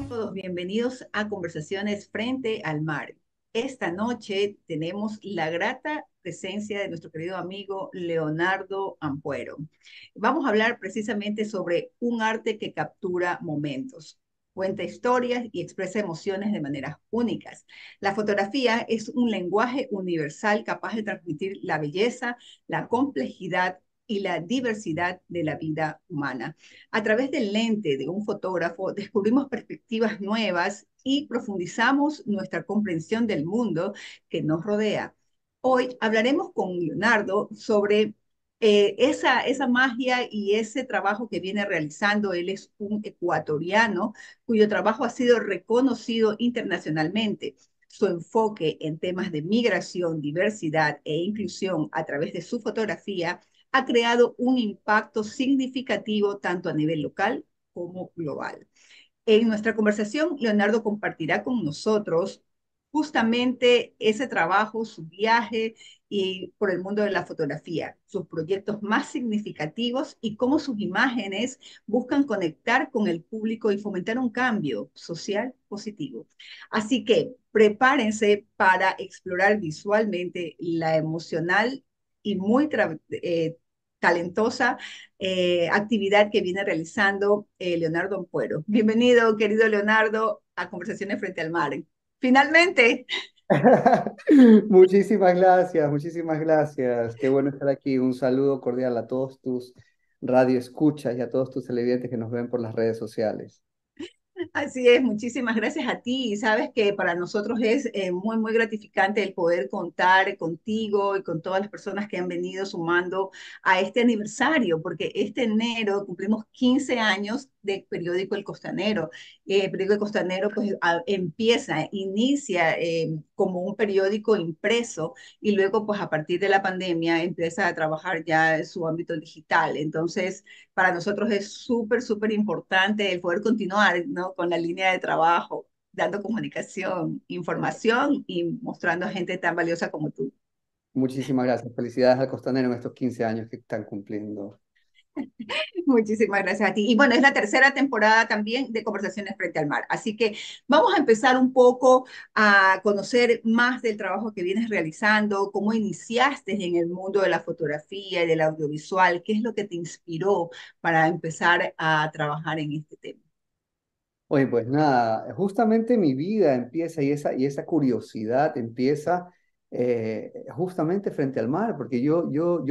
Todos bienvenidos a Conversaciones Frente al Mar. Esta noche tenemos la grata presencia de nuestro querido amigo Leonardo Ampuero. Vamos a hablar precisamente sobre un arte que captura momentos, cuenta historias y expresa emociones de maneras únicas. La fotografía es un lenguaje universal capaz de transmitir la belleza, la complejidad y la diversidad de la vida humana. A través del lente de un fotógrafo descubrimos perspectivas nuevas y profundizamos nuestra comprensión del mundo que nos rodea. Hoy hablaremos con Leonardo sobre esa magia y ese trabajo que viene realizando. Él es un ecuatoriano cuyo trabajo ha sido reconocido internacionalmente. Su enfoque en temas de migración, diversidad e inclusión a través de su fotografía ha creado un impacto significativo tanto a nivel local como global. En nuestra conversación, Leonardo compartirá con nosotros justamente ese trabajo, su viaje y por el mundo de la fotografía, sus proyectos más significativos y cómo sus imágenes buscan conectar con el público y fomentar un cambio social positivo. Así que prepárense para explorar visualmente la emocional y muy talentosa actividad que viene realizando Leonardo Ampuero. Bienvenido, querido Leonardo, a Conversaciones Frente al Mar. Finalmente, Muchísimas gracias, muchísimas gracias. Qué bueno estar aquí. Un saludo cordial a todos tus radioescuchas y a todos tus televidentes que nos ven por las redes sociales. así es, muchísimas gracias a ti. Y sabes que para nosotros es muy gratificante el poder contar contigo y con todas las personas que han venido sumando a este aniversario, porque este enero cumplimos 15 años de Periódico El Costanero. Periódico El Costanero pues inicia como un periódico impreso y luego pues a partir de la pandemia empieza a trabajar ya en su ámbito digital. Entonces, para nosotros es súper importante el poder continuar, ¿no? Con la línea de trabajo, dando comunicación, información y mostrando a gente tan valiosa como tú. Muchísimas gracias. Felicidades al Costanero en estos 15 años que están cumpliendo. Muchísimas gracias a ti. Y bueno, es la tercera temporada también de Conversaciones Frente al Mar. Así que vamos a empezar un poco a conocer más del trabajo que vienes realizando, cómo iniciaste en el mundo de la fotografía y del audiovisual, qué es lo que te inspiró para empezar a trabajar en este tema. Oye, pues nada, justamente mi vida empieza y esa curiosidad empieza justamente frente al mar, porque yo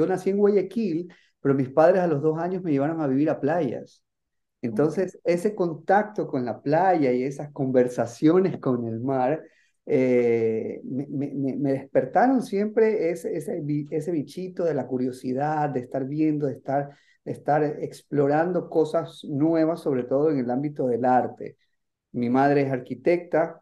nací en Guayaquil, pero mis padres a los 2 años me llevaron a vivir a playas. Entonces, ese contacto con la playa y esas conversaciones con el mar me despertaron siempre ese bichito de la curiosidad, de estar viendo, de estar explorando cosas nuevas, sobre todo en el ámbito del arte. Mi madre es arquitecta,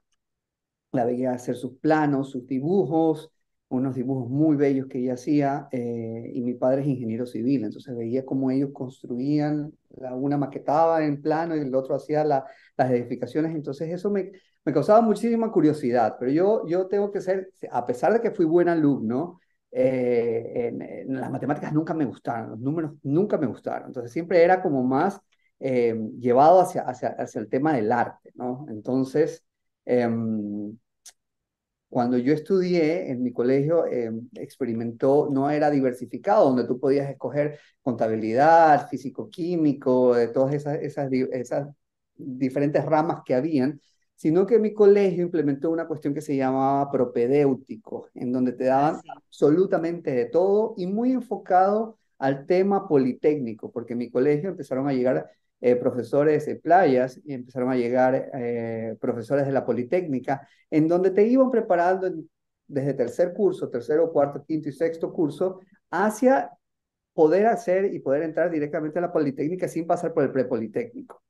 la veía hacer sus planos, sus dibujos, unos dibujos muy bellos que ella hacía, y mi padre es ingeniero civil, entonces veía cómo ellos construían, una maquetaba en plano y el otro hacía las edificaciones, entonces eso me causaba muchísima curiosidad, pero yo tengo que ser, a pesar de que fui buen alumno, en las matemáticas nunca me gustaron, los números nunca me gustaron, entonces siempre era como más llevado hacia el tema del arte, ¿no? Entonces... Cuando yo estudié en mi colegio, experimentó, no era diversificado, donde tú podías escoger contabilidad, físico-químico, todas esas diferentes ramas que habían, sino que mi colegio implementó una cuestión que se llamaba propedéutico, en donde te daban Así. absolutamente de todo y muy enfocado al tema politécnico, porque en mi colegio empezaron a llegar profesores de playas y empezaron a llegar profesores de la Politécnica, en donde te iban preparando desde tercer curso, tercero, cuarto, quinto y sexto curso, hacia poder hacer y poder entrar directamente a la Politécnica sin pasar por el prepolitécnico.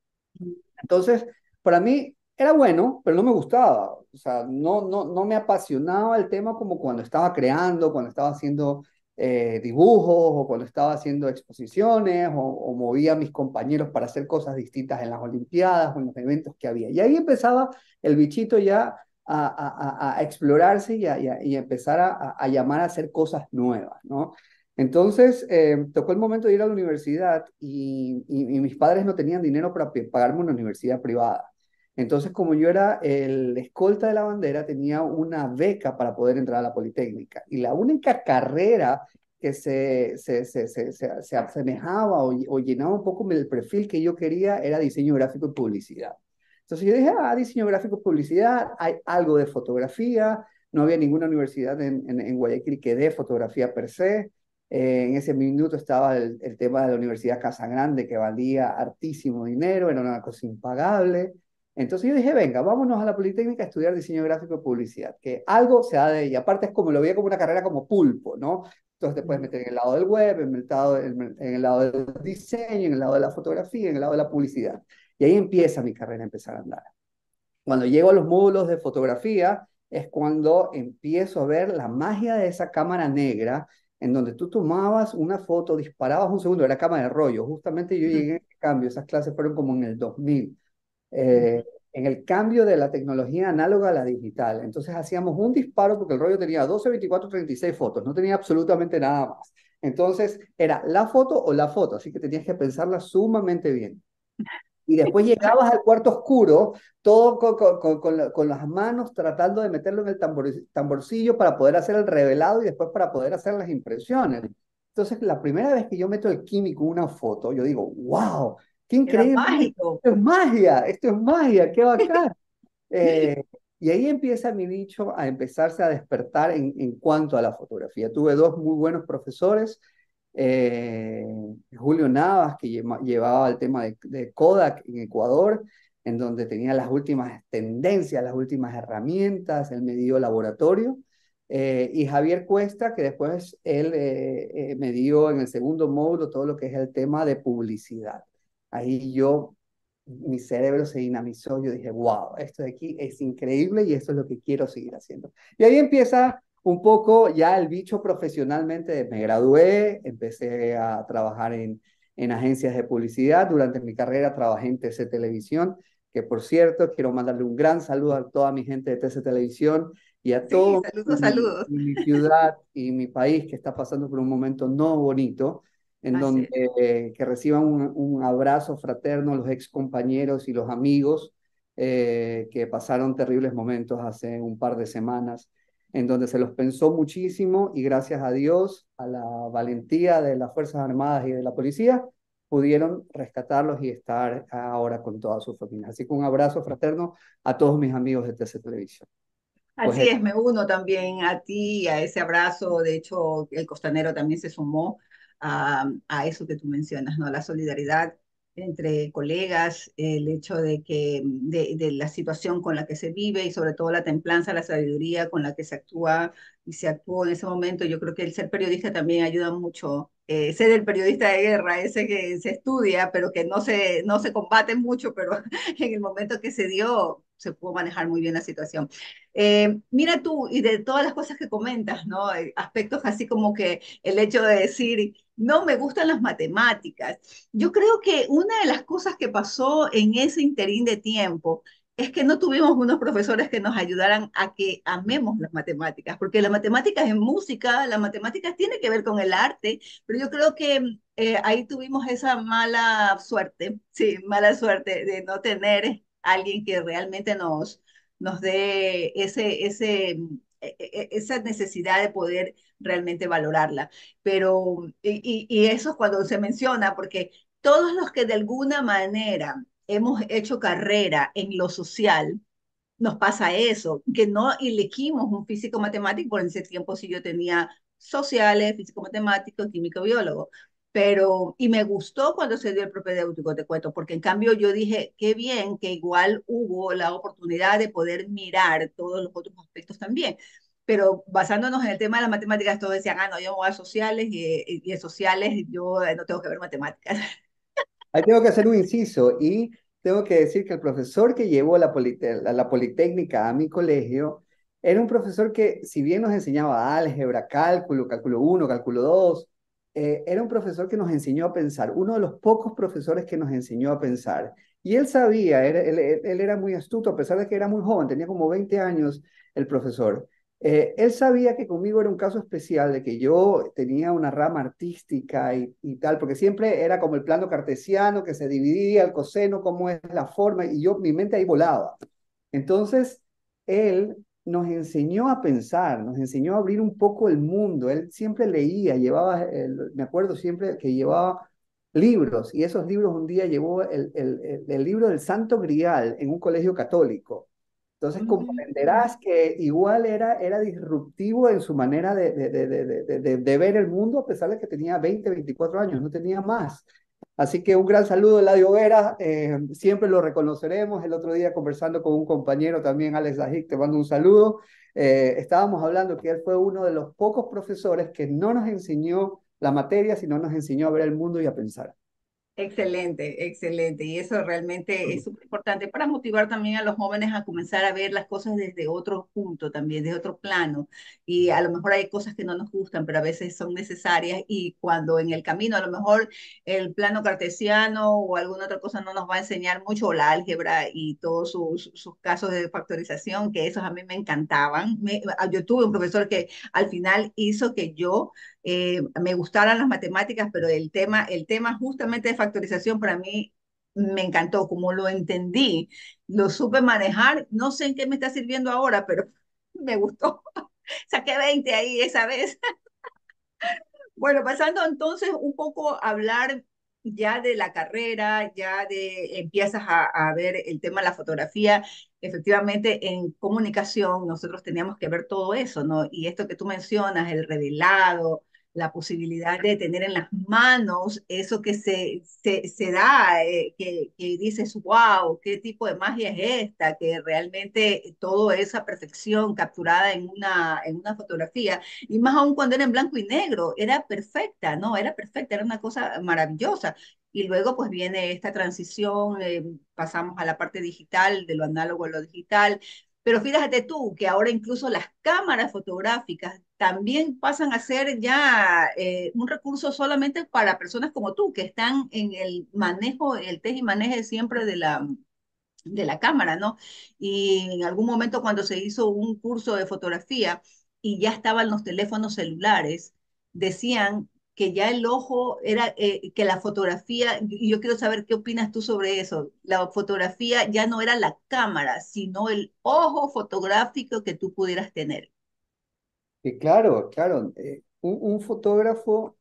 Entonces, para mí era bueno, pero no me gustaba. O sea, no me apasionaba el tema como cuando estaba creando, cuando estaba haciendo dibujos o cuando estaba haciendo exposiciones o movía a mis compañeros para hacer cosas distintas en las Olimpiadas o en los eventos que había. Y ahí empezaba el bichito ya a explorarse y empezar a llamar a hacer cosas nuevas, ¿no? Entonces, tocó el momento de ir a la universidad y mis padres no tenían dinero para pagarme una universidad privada. Entonces, como yo era el escolta de la bandera, tenía una beca para poder entrar a la Politécnica. Y la única carrera que se asemejaba o llenaba un poco el perfil que yo quería era diseño gráfico y publicidad. Entonces yo dije, diseño gráfico y publicidad, hay algo de fotografía, no había ninguna universidad en Guayaquil que dé fotografía per se. En ese minuto estaba el tema de la Universidad Casa Grande, que valía hartísimo dinero, era una cosa impagable. Entonces yo dije, venga, vámonos a la Politécnica a estudiar diseño gráfico y publicidad, que algo se ha de ella. Aparte es como lo veía como una carrera como pulpo, ¿no? Entonces te puedes meter en el lado del web, en el lado del diseño, en el lado de la fotografía, en el lado de la publicidad. Y ahí empieza mi carrera a empezar a andar. Cuando llego a los módulos de fotografía es cuando empiezo a ver la magia de esa cámara negra en donde tú tomabas una foto, disparabas un segundo, era cámara de rollo. Justamente yo llegué en el cambio, esas clases fueron como en el 2000, en el cambio de la tecnología análoga a la digital. Entonces hacíamos un disparo porque el rollo tenía 12, 24, 36 fotos, no tenía absolutamente nada más. Entonces era la foto o la foto, así que tenías que pensarla sumamente bien. Y después llegabas al cuarto oscuro, todo con las manos tratando de meterlo en el tamborcillo para poder hacer el revelado y después para poder hacer las impresiones. Entonces, la primera vez que yo meto el químico en una foto, yo digo, wow, qué Era increíble, mágico. esto es magia, qué bacán. Eh, y ahí empieza mi nicho a empezarse a despertar en cuanto a la fotografía. Tuve dos muy buenos profesores, eh, Julio Navas, que llevaba el tema de Kodak en Ecuador, en donde tenía las últimas tendencias, las últimas herramientas, el medio laboratorio, y Javier Cuesta, que después él me dio en el segundo módulo todo lo que es el tema de publicidad. Ahí mi cerebro se dinamizó, yo dije, wow, esto de aquí es increíble y esto es lo que quiero seguir haciendo. Y ahí empieza un poco ya el bicho profesionalmente. Me gradué, empecé a trabajar en agencias de publicidad. Durante mi carrera trabajé en TC Televisión, que por cierto, quiero mandarle un gran saludo a toda mi gente de TC Televisión y a Sí, todo saludos, saludos. mi ciudad y mi país que está pasando por un momento no bonito en Así donde es. que reciban un abrazo fraterno los ex compañeros y los amigos que pasaron terribles momentos hace un par de semanas, en donde se los pensó muchísimo y gracias a Dios, a la valentía de las Fuerzas Armadas y de la policía, pudieron rescatarlos y estar ahora con toda su familia. Así que un abrazo fraterno a todos mis amigos de TC Televisión. Pues Así es, me uno también a ti, a ese abrazo. De hecho, el costanero también se sumó a eso que tú mencionas, ¿no? La solidaridad entre colegas, el hecho de la situación con la que se vive y sobre todo la templanza, la sabiduría con la que se actúa y se actuó en ese momento. Yo creo que el ser periodista también ayuda mucho. Ser el periodista de guerra, ese que se estudia, pero que no se combate mucho, pero en el momento que se dio, se pudo manejar muy bien la situación. Mira tú, y de todas las cosas que comentas, ¿no? Aspectos así como que el hecho de decir, no me gustan las matemáticas. Yo creo que una de las cosas que pasó en ese interín de tiempo es que no tuvimos unos profesores que nos ayudaran a que amemos las matemáticas, porque las matemáticas en música, las matemáticas tienen que ver con el arte, pero yo creo que ahí tuvimos esa mala suerte, sí, mala suerte de no tener alguien que realmente nos dé esa necesidad de poder realmente valorarla. Pero, y eso es cuando se menciona, porque todos los que de alguna manera hemos hecho carrera en lo social, nos pasa eso, que no elegimos un físico matemático, por ese tiempo sí yo tenía sociales, físico matemático, químico, biólogo, pero, y me gustó cuando se dio el propedéutico, te cuento, porque en cambio yo dije, qué bien que igual hubo la oportunidad de poder mirar todos los otros aspectos también. Pero basándonos en el tema de las matemáticas, todos decían, ah, no, yo me voy a sociales y en sociales yo no tengo que ver matemáticas. Ahí tengo que hacer un inciso y tengo que decir que el profesor que llevó la Politécnica a mi colegio era un profesor que, si bien nos enseñaba álgebra, cálculo, cálculo uno, cálculo 2, era un profesor que nos enseñó a pensar, uno de los pocos profesores que nos enseñó a pensar. Y él sabía, él era muy astuto, a pesar de que era muy joven, tenía como 20 años el profesor. Él sabía que conmigo era un caso especial, de que yo tenía una rama artística y tal, porque siempre era como el plano cartesiano que se dividía, el coseno, cómo es la forma, y yo, mi mente ahí volaba. Entonces, él nos enseñó a pensar, nos enseñó a abrir un poco el mundo. Él siempre leía, llevaba, me acuerdo siempre que llevaba libros, y esos libros un día llevó el libro del Santo Grial en un colegio católico. Entonces Mm. comprenderás que igual era disruptivo en su manera de ver el mundo, a pesar de que tenía 20, 24 años, no tenía más. Así que un gran saludo, Eladio Vera, siempre lo reconoceremos. El otro día conversando con un compañero también, Alex Ajic, te mando un saludo. Estábamos hablando que él fue uno de los pocos profesores que no nos enseñó la materia, sino nos enseñó a ver el mundo y a pensar. Excelente, excelente. Y eso realmente es súper importante para motivar también a los jóvenes a comenzar a ver las cosas desde otro punto también, desde otro plano. Y a lo mejor hay cosas que no nos gustan, pero a veces son necesarias. Y cuando en el camino a lo mejor el plano cartesiano o alguna otra cosa no nos va a enseñar mucho, o la álgebra y todos sus casos de factorización, que esos a mí me encantaban. Yo tuve un profesor que al final hizo que yo me gustaran las matemáticas, pero el tema justamente de factorización para mí me encantó, como lo entendí, lo supe manejar, no sé en qué me está sirviendo ahora, pero me gustó. Saqué 20 ahí esa vez. Bueno, pasando entonces un poco a hablar ya de la carrera, ya de empiezas a ver el tema de la fotografía. Efectivamente, en comunicación nosotros teníamos que ver todo eso, ¿no? Y esto que tú mencionas, el revelado, la posibilidad de tener en las manos eso que se da, que dices, wow, qué tipo de magia es esta, que realmente todo esa perfección capturada en una fotografía y más aún cuando era en blanco y negro, era perfecta, ¿no? Era perfecta, era una cosa maravillosa. Y luego pues viene esta transición, pasamos a la parte digital, de lo análogo a lo digital, pero fíjate tú que ahora incluso las cámaras fotográficas también pasan a ser ya un recurso solamente para personas como tú, que están en el manejo, el tej y maneje siempre de la cámara, ¿no? Y en algún momento cuando se hizo un curso de fotografía y ya estaban los teléfonos celulares, decían que ya el ojo era, que la fotografía, y yo quiero saber qué opinas tú sobre eso, la fotografía ya no era la cámara, sino el ojo fotográfico que tú pudieras tener. Y claro, claro, un fotógrafo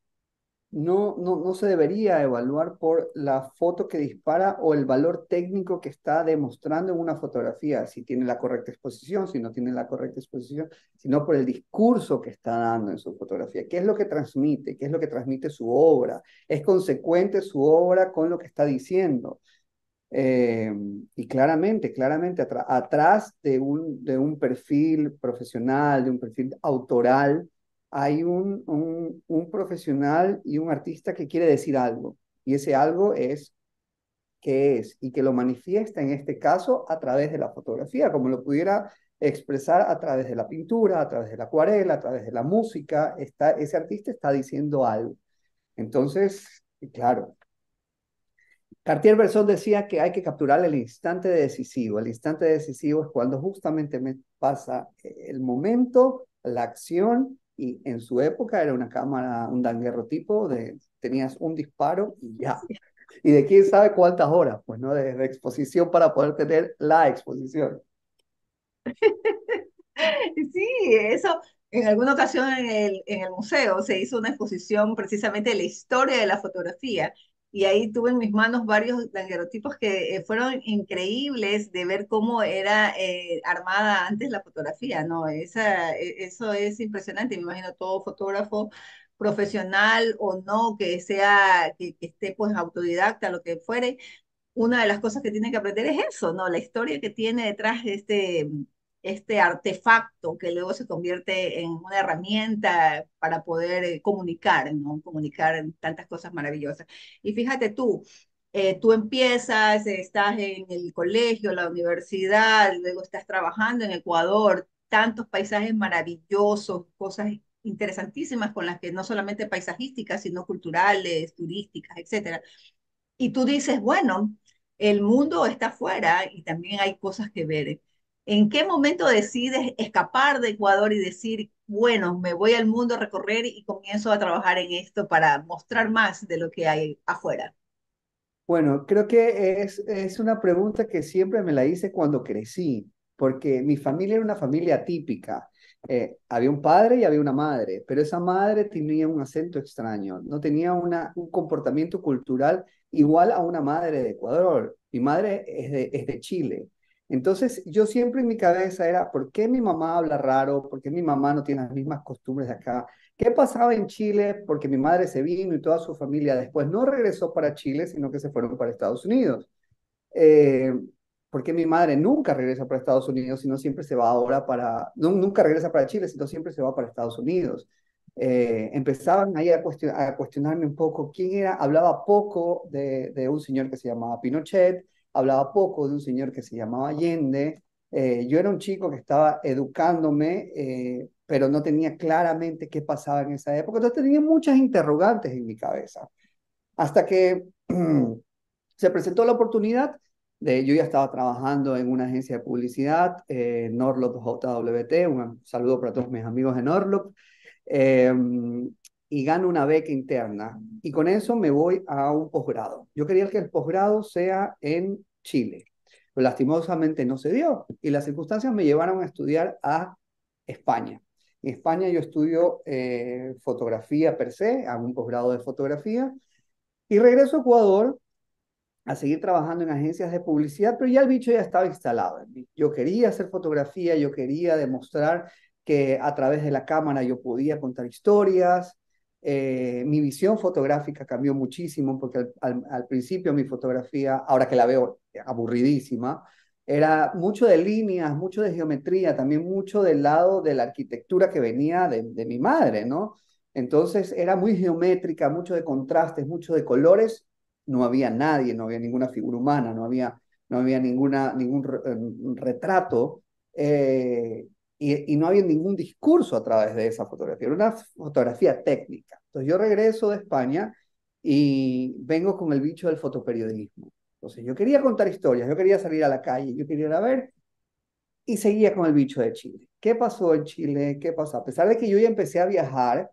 no se debería evaluar por la foto que dispara o el valor técnico que está demostrando en una fotografía, si tiene la correcta exposición, si no tiene la correcta exposición, sino por el discurso que está dando en su fotografía. ¿Qué es lo que transmite? ¿Qué es lo que transmite su obra? ¿Es consecuente su obra con lo que está diciendo? Eh, y claramente, atrás de un perfil profesional, de un perfil autoral, hay un profesional y un artista que quiere decir algo. Y ese algo es qué es y que lo manifiesta en este caso a través de la fotografía, como lo pudiera expresar a través de la pintura, a través de la acuarela, a través de la música. Ese artista está diciendo algo. Entonces, claro, Cartier-Bresson decía que hay que capturar el instante decisivo. El instante decisivo es cuando justamente me pasa el momento, la acción, y en su época era una cámara, un daguerrotipo, tenías un disparo y ya. Y de quién sabe cuántas horas, pues, ¿no? De exposición para poder tener la exposición. Sí, eso, en alguna ocasión en el museo se hizo una exposición precisamente de la historia de la fotografía y ahí tuve en mis manos varios daguerrotipos que fueron increíbles de ver cómo era armada antes la fotografía, ¿no? Eso es impresionante, me imagino todo fotógrafo profesional o no, que sea, que esté pues autodidacta, lo que fuere, una de las cosas que tiene que aprender es eso, ¿no? La historia que tiene detrás de este artefacto que luego se convierte en una herramienta para poder comunicar, ¿no? Comunicar tantas cosas maravillosas. Y fíjate tú empiezas, estás en el colegio, la universidad, luego estás trabajando en Ecuador, tantos paisajes maravillosos, cosas interesantísimas con las que no solamente paisajísticas, sino culturales, turísticas, etcétera. Y tú dices, bueno, el mundo está afuera y también hay cosas que ver. ¿En qué momento decides escapar de Ecuador y decir, bueno, me voy al mundo a recorrer y comienzo a trabajar en esto para mostrar más de lo que hay afuera? Bueno, creo que es una pregunta que siempre me la hice cuando crecí, porque mi familia era una familia típica. Había un padre y había una madre, pero esa madre tenía un acento extraño, no tenía un comportamiento cultural igual a una madre de Ecuador. Mi madre es de Chile. Entonces, yo siempre en mi cabeza era, ¿por qué mi mamá habla raro? ¿Por qué mi mamá no tiene las mismas costumbres de acá? ¿Qué pasaba en Chile? Porque mi madre se vino y toda su familia después no regresó para Chile, sino que se fueron para Estados Unidos. Eh, porque mi madre nunca regresa para Estados Unidos, sino siempre se va ahora nunca regresa para Chile, sino siempre se va para Estados Unidos. Empezaban ahí a cuestionarme un poco quién era, hablaba poco de un señor que se llamaba Pinochet, hablaba poco de un señor que se llamaba Allende. Yo era un chico que estaba educándome, pero no tenía claramente qué pasaba en esa época, entonces tenía muchas interrogantes en mi cabeza, hasta que se presentó la oportunidad yo ya estaba trabajando en una agencia de publicidad, Norlop JWT, un saludo para todos mis amigos de Norlop, eh, y gano una beca interna. Y con eso me voy a un posgrado. Yo quería que el posgrado sea en Chile, pero lastimosamente no se dio y las circunstancias me llevaron a estudiar a España. En España yo estudio fotografía per se, hago un posgrado de fotografía y regreso a Ecuador a seguir trabajando en agencias de publicidad, pero ya el bicho ya estaba instalado en mí. Yo quería hacer fotografía, yo quería demostrar que a través de la cámara yo podía contar historias. Mi visión fotográfica cambió muchísimo porque al principio mi fotografía, ahora que la veo aburridísima, era mucho de líneas, mucho de geometría, también mucho del lado de la arquitectura que venía de mi madre, ¿no? Entonces era muy geométrica, mucho de contrastes, mucho de colores. No había nadie, no había ninguna figura humana, no había ningún retrato, y no había ningún discurso a través de esa fotografía, era una fotografía técnica. Entonces yo regreso de España y vengo con el bicho del fotoperiodismo. Entonces yo quería contar historias, yo quería salir a la calle, yo quería ir a ver, y seguía con el bicho de Chile. ¿Qué pasó en Chile? ¿Qué pasó? A pesar de que yo ya empecé a viajar,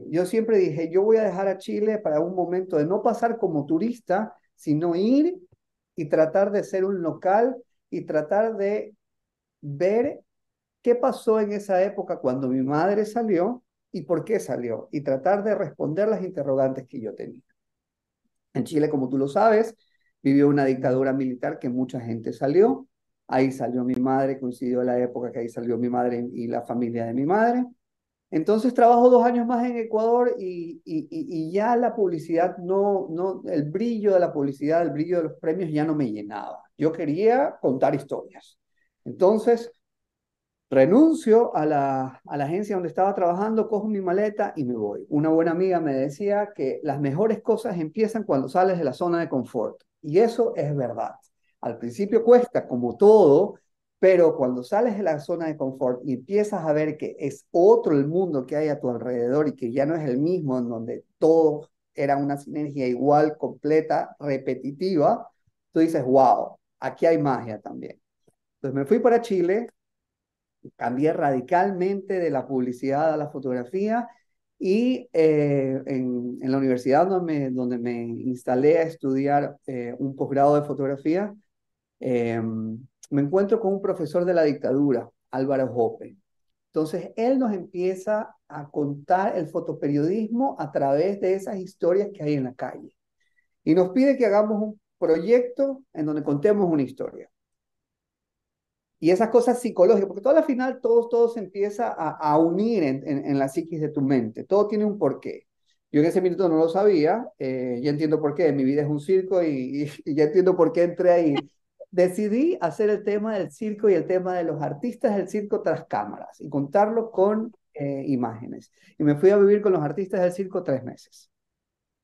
yo siempre dije, yo voy a dejar a Chile para un momento de no pasar como turista, sino ir y tratar de ser un local y tratar de ver qué pasó en esa época cuando mi madre salió y por qué salió, y tratar de responder las interrogantes que yo tenía. En Chile, como tú lo sabes, vivió una dictadura militar que mucha gente salió. Ahí salió mi madre, coincidió la época que ahí salió mi madre y la familia de mi madre. Entonces trabajo 2 años más en Ecuador y ya la publicidad el brillo de la publicidad, el brillo de los premios ya no me llenaba. Yo quería contar historias. Entonces renuncio a la agencia donde estaba trabajando, cojo mi maleta y me voy. Una buena amiga me decía que las mejores cosas empiezan cuando sales de la zona de confort. Y eso es verdad. Al principio cuesta, como todo, pero cuando sales de la zona de confort y empiezas a ver que es otro el mundo que hay a tu alrededor y que ya no es el mismo, en donde todo era una sinergia igual, completa, repetitiva, tú dices, wow, aquí hay magia también. Entonces me fui para Chile, cambié radicalmente de la publicidad a la fotografía y en la universidad donde me instalé a estudiar un posgrado de fotografía, me encuentro con un profesor de la dictadura, Álvaro Jope. Entonces, él nos empieza a contar el fotoperiodismo a través de esas historias que hay en la calle. Y nos pide que hagamos un proyecto en donde contemos una historia. Y esas cosas psicológicas, porque todo al final todo se empieza a unir en la psiquis de tu mente. Todo tiene un porqué. Yo en ese minuto no lo sabía, ya entiendo por qué. Mi vida es un circo y ya entiendo por qué entré ahí. Decidí hacer el tema del circo y el tema de los artistas del circo tras cámaras y contarlo con imágenes. Y me fui a vivir con los artistas del circo 3 meses.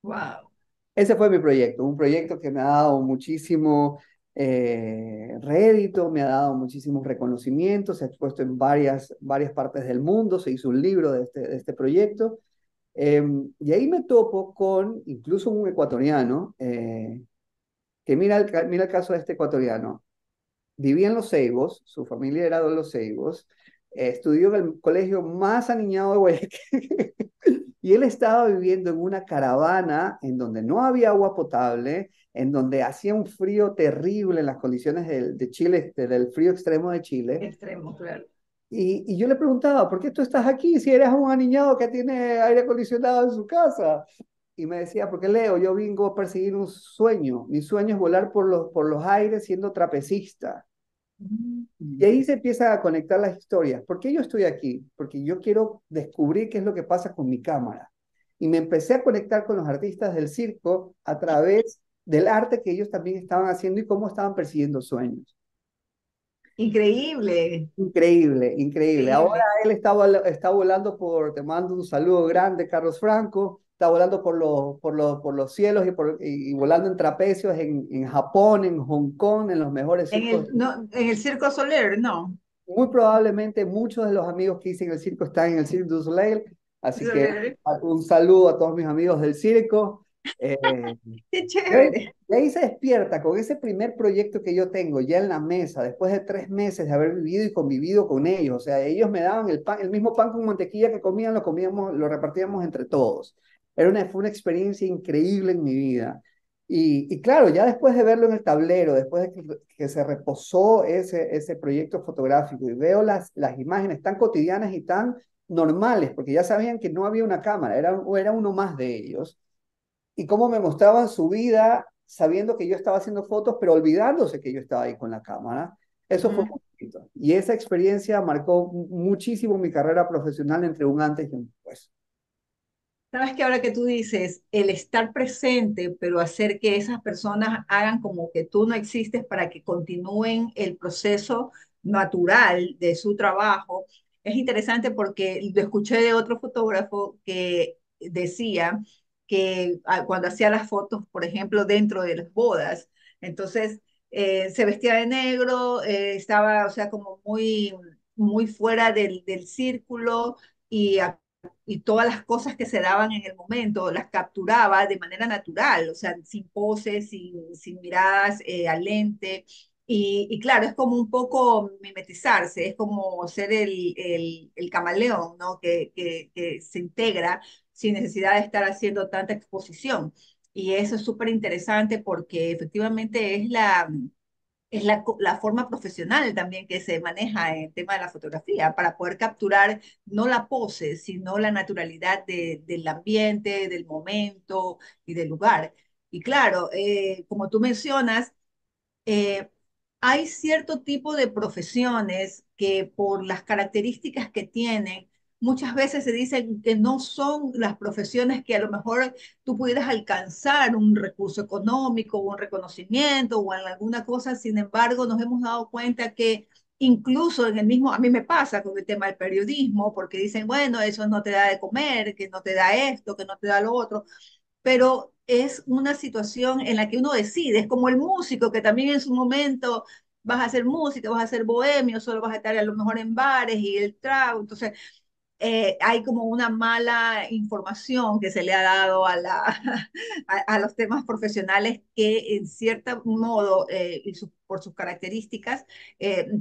Wow. Ese fue mi proyecto, un proyecto que me ha dado muchísimo rédito, me ha dado muchísimos reconocimientos, se ha expuesto en varias partes del mundo, se hizo un libro de este proyecto, y ahí me topo con incluso un ecuatoriano, que mira el caso de este ecuatoriano, vivía en Los Ceibos, su familia era de Los Ceibos, estudió en el colegio más aniñado de Guayaquil. Y él estaba viviendo en una caravana en donde no había agua potable, en donde hacía un frío terrible en las condiciones de Chile, del frío extremo de Chile. Extremo, claro. Y yo le preguntaba, ¿por qué tú estás aquí si eres un aniñado que tiene aire acondicionado en su casa? Y me decía, porque Leo, yo vengo a perseguir un sueño. Mi sueño es volar por los aires siendo trapecista. Y Mm. ahí se empiezan a conectar las historias. ¿Por qué yo estoy aquí? Porque yo quiero descubrir qué es lo que pasa con mi cámara. Y me empecé a conectar con los artistas del circo a través del arte que ellos también estaban haciendo y cómo estaban persiguiendo sueños. Increíble, Increíble, increíble. Ahora increíble. él está volando te mando un saludo grande, Carlos Franco, está volando por los cielos y volando en trapecios en Japón, en Hong Kong, en los mejores En circos. el, no, en el Circo Soler, no. Muy probablemente muchos de los amigos que hice en el circo están en el Cirque du Soleil, así que Soler. un saludo a todos mis amigos del circo. Eh, Qué y ahí, chévere. y ahí se despierta con ese primer proyecto que yo tengo ya en la mesa, después de 3 meses de haber vivido y convivido con ellos. O sea, ellos me daban el pan, el mismo pan con mantequilla que comían, lo repartíamos entre todos. Fue una experiencia increíble en mi vida. Y claro, ya después de verlo en el tablero, después de que se reposó ese proyecto fotográfico y veo las imágenes tan cotidianas y tan normales, porque ya sabían que no había una cámara, era uno más de ellos, y cómo me mostraban su vida sabiendo que yo estaba haciendo fotos, pero olvidándose que yo estaba ahí con la cámara. Eso fue Ujú. muy bonito. Y esa experiencia marcó muchísimo mi carrera profesional entre un antes y un después. Sabes que ahora que tú dices, el estar presente, pero hacer que esas personas hagan como que tú no existes para que continúen el proceso natural de su trabajo, es interesante porque lo escuché de otro fotógrafo que decía que cuando hacía las fotos, por ejemplo, dentro de las bodas, entonces se vestía de negro, estaba, o sea, como muy, muy fuera del círculo y y todas las cosas que se daban en el momento, las capturaba de manera natural, o sea, sin poses, sin miradas al lente. Y claro, es como un poco mimetizarse, es como ser el camaleón, ¿no? Que se integra sin necesidad de estar haciendo tanta exposición. Y eso es súper interesante porque efectivamente es la forma profesional también que se maneja en el tema de la fotografía, para poder capturar no la pose, sino la naturalidad del ambiente, del momento y del lugar. Y claro, como tú mencionas, eh, hay cierto tipo de profesiones que por las características que tienen, muchas veces se dicen que no son las profesiones que a lo mejor tú pudieras alcanzar un recurso económico o un reconocimiento o en alguna cosa. Sin embargo, nos hemos dado cuenta que incluso en el mismo, a mí me pasa con el tema del periodismo, porque dicen, bueno, eso no te da de comer, que no te da esto, que no te da lo otro, pero es una situación en la que uno decide, es como el músico que también en su momento vas a hacer música, vas a ser bohemio, solo vas a estar a lo mejor en bares y el trago, entonces hay como una mala información que se le ha dado a los temas profesionales que en cierto modo por sus características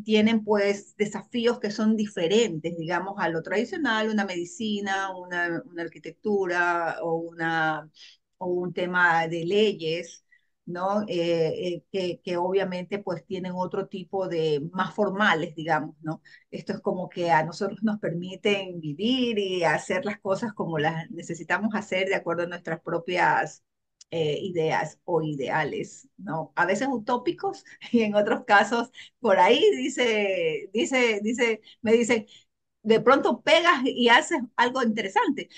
tienen pues desafíos que son diferentes, digamos, a lo tradicional, una medicina, una arquitectura o un tema de leyes. ¿no? Que obviamente pues tienen otro tipo de, más formales, digamos, ¿no? Esto es como que a nosotros nos permiten vivir y hacer las cosas como las necesitamos hacer de acuerdo a nuestras propias ideas o ideales, ¿no? A veces utópicos y en otros casos por ahí me dicen, de pronto pegas y haces algo interesante,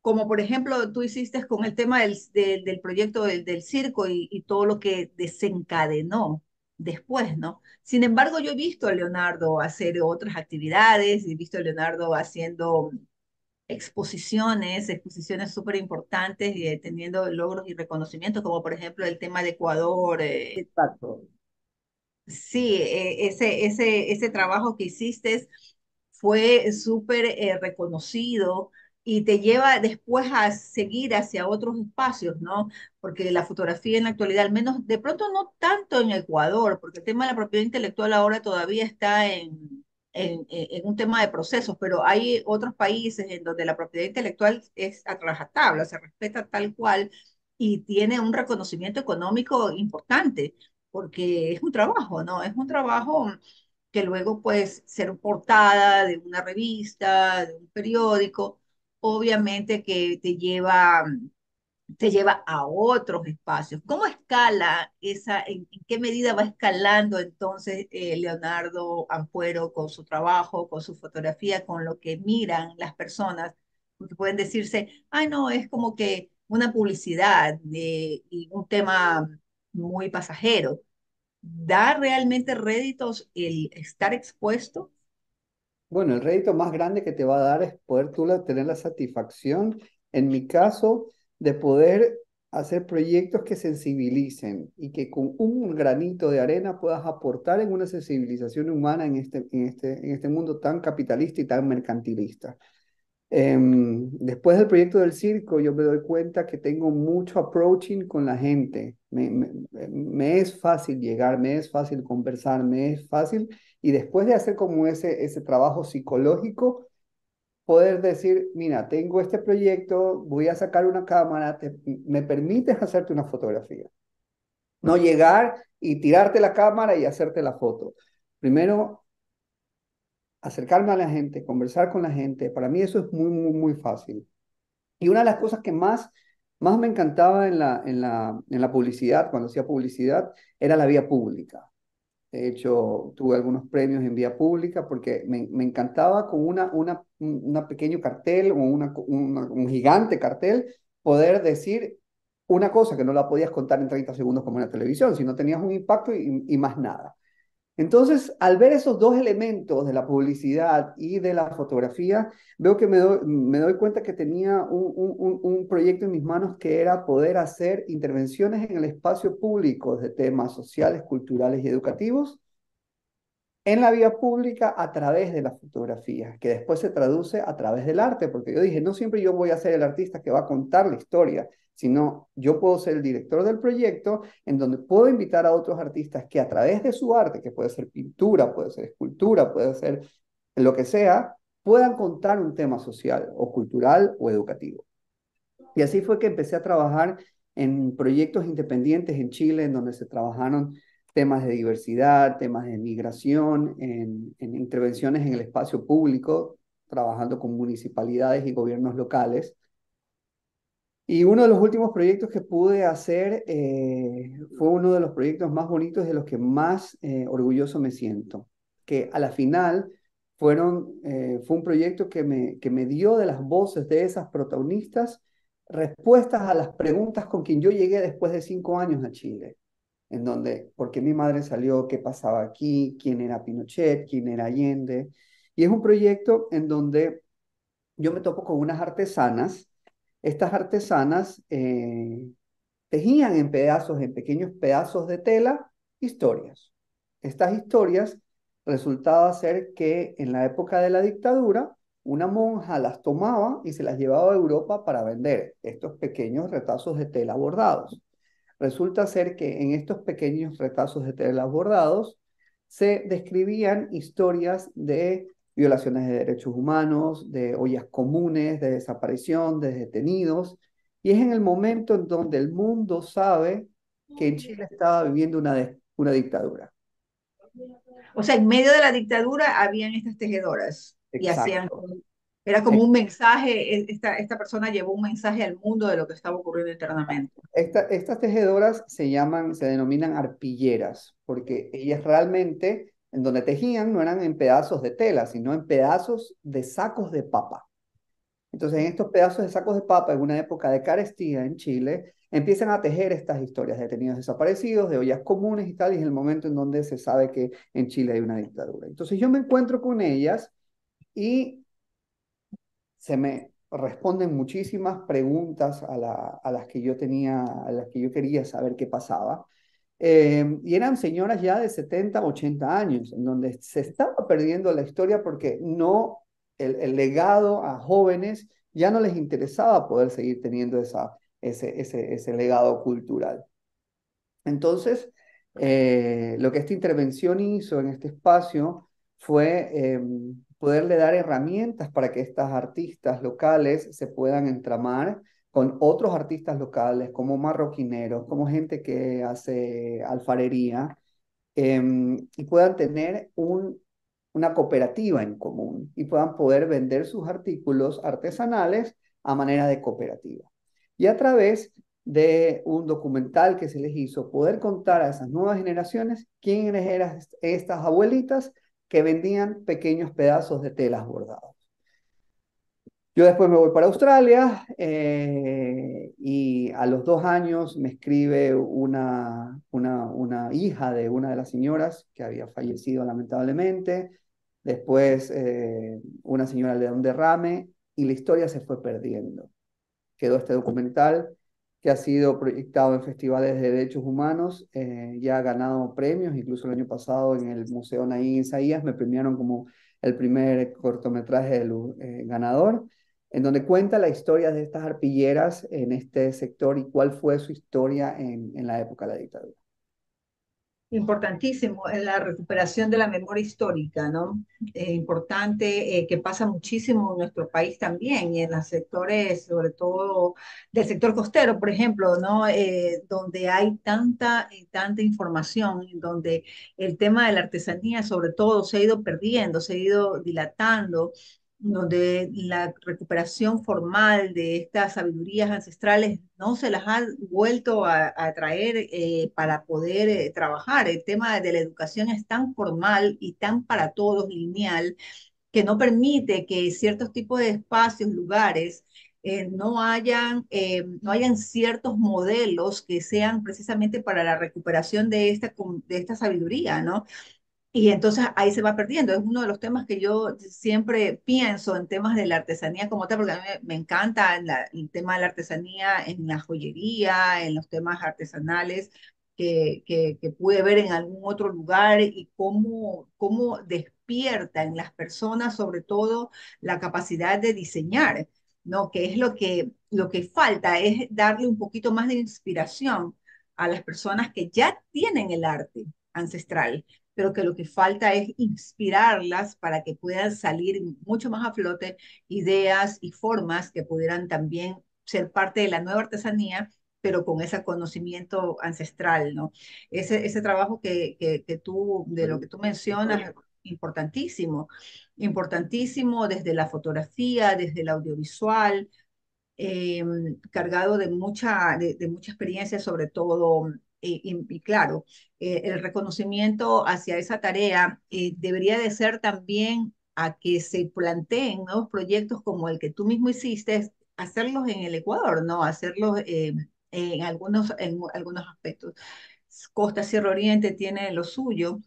como por ejemplo tú hiciste con el tema del proyecto del circo y todo lo que desencadenó después, ¿no? Sin embargo, yo he visto a Leonardo hacer otras actividades, he visto a Leonardo haciendo exposiciones súper importantes y teniendo logros y reconocimientos, como por ejemplo el tema de Ecuador. Exacto. Sí, ese trabajo que hiciste fue súper reconocido y te lleva después a seguir hacia otros espacios, ¿no? Porque la fotografía en la actualidad, al menos de pronto no tanto en Ecuador, porque el tema de la propiedad intelectual ahora todavía está en un tema de procesos, pero hay otros países en donde la propiedad intelectual es a rajatabla, se respeta tal cual y tiene un reconocimiento económico importante porque es un trabajo, ¿no? Es un trabajo que luego puede ser portada de una revista, de un periódico, obviamente que te lleva a otros espacios. ¿Cómo escala en qué medida va escalando entonces Leonardo Ampuero con su trabajo, con su fotografía, con lo que miran las personas? Porque pueden decirse, ay, no, es como que una publicidad y un tema muy pasajero. ¿Da realmente réditos el estar expuesto? Bueno, el rédito más grande que te va a dar es poder tener la satisfacción, en mi caso, de poder hacer proyectos que sensibilicen y que con un granito de arena puedas aportar en una sensibilización humana en este mundo tan capitalista y tan mercantilista. Después del proyecto del circo, yo me doy cuenta que tengo mucho approaching con la gente. Me es fácil llegar, me es fácil conversar, me es fácil. Y después de hacer como ese trabajo psicológico, poder decir, mira, tengo este proyecto, voy a sacar una cámara, me permites hacerte una fotografía. No llegar y tirarte la cámara y hacerte la foto. Primero, acercarme a la gente, conversar con la gente. Para mí eso es muy, muy, muy fácil. Y una de las cosas que más me encantaba en la publicidad, cuando hacía publicidad, era la vía pública. De hecho, tuve algunos premios en vía pública porque me encantaba con una pequeño cartel o un gigante cartel poder decir una cosa que no la podías contar en 30 segundos como en la televisión, si no tenías un impacto y más nada. Entonces, al ver esos dos elementos de la publicidad y de la fotografía, veo que me doy cuenta que tenía un proyecto en mis manos que era poder hacer intervenciones en el espacio público de temas sociales, culturales y educativos en la vía pública a través de la fotografía, que después se traduce a través del arte, porque yo dije, no siempre yo voy a ser el artista que va a contar la historia, sino yo puedo ser el director del proyecto en donde puedo invitar a otros artistas que a través de su arte, que puede ser pintura, puede ser escultura, puede ser lo que sea, puedan contar un tema social o cultural o educativo. Y así fue que empecé a trabajar en proyectos independientes en Chile, en donde se trabajaron temas de diversidad, temas de migración, en intervenciones en el espacio público, trabajando con municipalidades y gobiernos locales. Y uno de los últimos proyectos que pude hacer fue uno de los proyectos más bonitos y de los que más orgulloso me siento, que a la final fue un proyecto que me dio de las voces de esas protagonistas respuestas a las preguntas con quien yo llegué después de 5 años a Chile, en donde, ¿por qué mi madre salió? ¿Qué pasaba aquí? ¿Quién era Pinochet? ¿Quién era Allende? Y es un proyecto en donde yo me topo con unas artesanas. Estas artesanas tejían en pedazos, en pequeños pedazos de tela, historias. Estas historias resultaba ser que en la época de la dictadura, una monja las tomaba y se las llevaba a Europa para vender estos pequeños retazos de tela bordados. Resulta ser que en estos pequeños retazos de tela bordados se describían historias de violaciones de derechos humanos, de ollas comunes, de desaparición, de detenidos, y es en el momento en donde el mundo sabe que en Chile estaba viviendo una dictadura. O sea, en medio de la dictadura habían estas tejedoras y hacían, Exacto. era como un mensaje, esta persona llevó un mensaje al mundo de lo que estaba ocurriendo internamente. Estas tejedoras se denominan arpilleras, porque ellas realmente, en donde tejían, no eran en pedazos de tela, sino en pedazos de sacos de papa. Entonces, en estos pedazos de sacos de papa, en una época de carestía en Chile, empiezan a tejer estas historias de detenidos desaparecidos, de ollas comunes y tal, y es el momento en donde se sabe que en Chile hay una dictadura. Entonces, yo me encuentro con ellas y se me responden muchísimas preguntas a las que yo tenía, a las que yo quería saber qué pasaba. Y eran señoras ya de 70, 80 años, en donde se estaba perdiendo la historia porque no, el legado a jóvenes ya no les interesaba poder seguir teniendo ese legado cultural. Entonces, lo que esta intervención hizo en este espacio fue poderle dar herramientas para que estas artistas locales se puedan entramar con otros artistas locales, como marroquineros, como gente que hace alfarería, y puedan tener una cooperativa en común y puedan poder vender sus artículos artesanales a manera de cooperativa. Y a través de un documental que se les hizo, poder contar a esas nuevas generaciones quiénes eran estas abuelitas que vendían pequeños pedazos de telas bordadas. Yo después me voy para Australia y a los 2 años me escribe una hija de una de las señoras que había fallecido lamentablemente. Después una señora le da un derrame y la historia se fue perdiendo. Quedó este documental que ha sido proyectado en festivales de derechos humanos, ya ha ganado premios, incluso el año pasado en el Museo Naín Isaías me premiaron como el primer cortometraje ganador, en donde cuenta la historia de estas arpilleras en este sector y cuál fue su historia en la época de la dictadura. Importantísimo en la recuperación de la memoria histórica, ¿no? Importante que pasa muchísimo en nuestro país también y en los sectores, sobre todo del sector costero, por ejemplo, ¿no? Donde hay tanta información, donde el tema de la artesanía, sobre todo, se ha ido perdiendo, se ha ido dilatando, donde la recuperación formal de estas sabidurías ancestrales no se las ha vuelto a traer para poder trabajar. El tema de la educación es tan formal y tan para todos lineal que no permite que ciertos tipos de espacios, lugares, no hayan ciertos modelos que sean precisamente para la recuperación de esta sabiduría, ¿no? Y entonces ahí se va perdiendo. Es uno de los temas que yo siempre pienso en temas de la artesanía como tal, porque a mí me encanta el tema de la artesanía en la joyería, en los temas artesanales que pude ver en algún otro lugar y cómo despierta en las personas sobre todo la capacidad de diseñar, ¿no? Que es lo que falta, es darle un poquito más de inspiración a las personas que ya tienen el arte ancestral, pero que lo que falta es inspirarlas para que puedan salir mucho más a flote ideas y formas que pudieran también ser parte de la nueva artesanía, pero con ese conocimiento ancestral, ¿no? Ese trabajo que tú, de lo que tú mencionas, importantísimo, importantísimo desde la fotografía, desde el audiovisual, eh, cargado de mucha experiencia, sobre todo, y claro, el reconocimiento hacia esa tarea debería de ser también a que se planteen nuevos proyectos como el que tú mismo hiciste, hacerlos en el Ecuador, ¿no? Hacerlos en algunos aspectos. Costa Sierra Oriente tiene lo suyo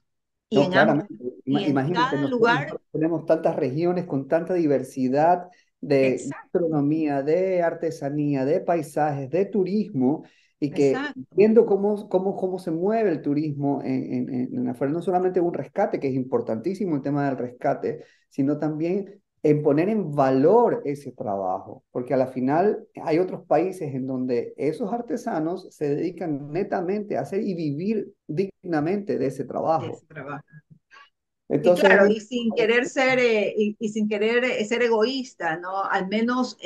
y No, claramente. y en Imagínate, cada lugar, nosotros tenemos tantas regiones con tanta diversidad de exacto, gastronomía, de artesanía, de paisajes, de turismo, y que exacto. viendo cómo se mueve el turismo en afuera, no solamente un rescate, que es importantísimo el tema del rescate, sino también en poner en valor ese trabajo, porque a la final hay otros países en donde esos artesanos se dedican netamente a hacer y vivir dignamente de ese trabajo. Ese trabajo. Y Entonces, claro, y sin querer ser, y sin querer ser egoísta, ¿no? Al menos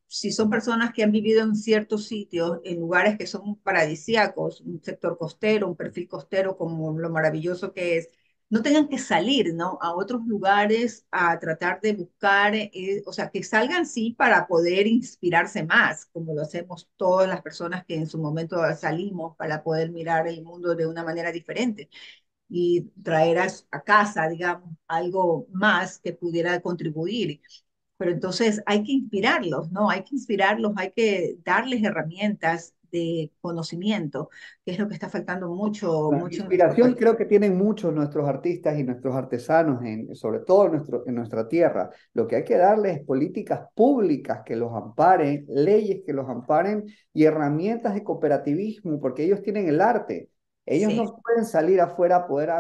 si son personas que han vivido en ciertos sitios, en lugares que son paradisíacos, un sector costero, un perfil costero como lo maravilloso que es, no tengan que salir, ¿no? A otros lugares a tratar de buscar, o sea, que salgan sí para poder inspirarse más, como lo hacemos todas las personas que en su momento salimos para poder mirar el mundo de una manera diferente y traer a casa, digamos, algo más que pudiera contribuir. Pero entonces hay que inspirarlos, ¿no? Hay que inspirarlos, hay que darles herramientas de conocimiento, que es lo que está faltando mucho, la mucho en nuestro inspiración país. creo que tienen muchos nuestros artistas y nuestros artesanos, sobre todo en nuestra tierra. Lo que hay que darles es políticas públicas que los amparen, leyes que los amparen y herramientas de cooperativismo, porque ellos tienen el arte. Ellos Sí, no pueden salir afuera a poder,